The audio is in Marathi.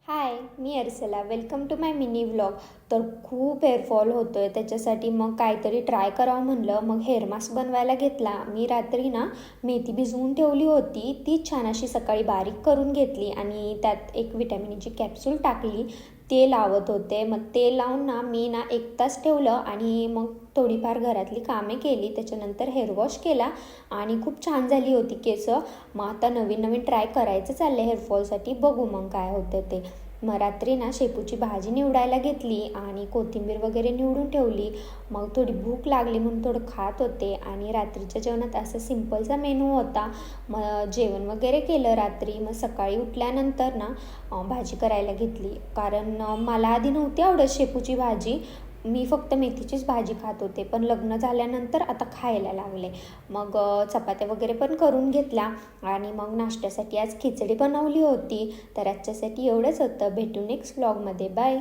हाय, मी Arsala. Welcome to my mini vlog. तर खूप हेअरफॉल होतो आहे, त्याच्यासाठी मग काहीतरी ट्राय करावं म्हणलं. मग हेअर मास्क बनवायला घेतला. मी रात्री ना मेथी भिजवून ठेवली होती, ती छान अशी सकाळी बारीक करून घेतली आणि त्यात एक विटॅमिनची कॅप्सूल टाकली. ते लावत होते. मग ते लावून ना मी 1 तास ठेवलं आणि मग थोडीफार घरातली कामे केली. त्याच्यानंतर हेअर वॉश केला आणि खूप छान झाली होती केसं. मग आता नवीन नवीन ट्राय करायचं चाललं आहे हेअरफॉलसाठी. बघू मग काय होतं ते. मग रात्री ना शेपूची भाजी निवडायला घेतली आणि कोथिंबीर वगैरे निवडून ठेवली. मग थोडी भूक लागली म्हणून थोडं खात होते आणि रात्रीच्या जेवणात असं सिम्पलचा मेनू होता. मग जेवण वगैरे केलं रात्री. मग सकाळी उठल्यानंतर ना भाजी करायला घेतली, कारण मला आधी नव्हती आवडत शेपूची भाजी. मी फक्त मेथीचीच भाजी खात होते, पण लग्न झाल्यानंतर आता खायला लागले. मग चपात्या वगैरे पण करून घेतल्या आणि मग नाश्त्यासाठी आज खिचडी बनवली होती. तर आजच्यासाठी एवढंच होतं. भेटू नेक्स्ट व्लॉगमध्ये. बाय.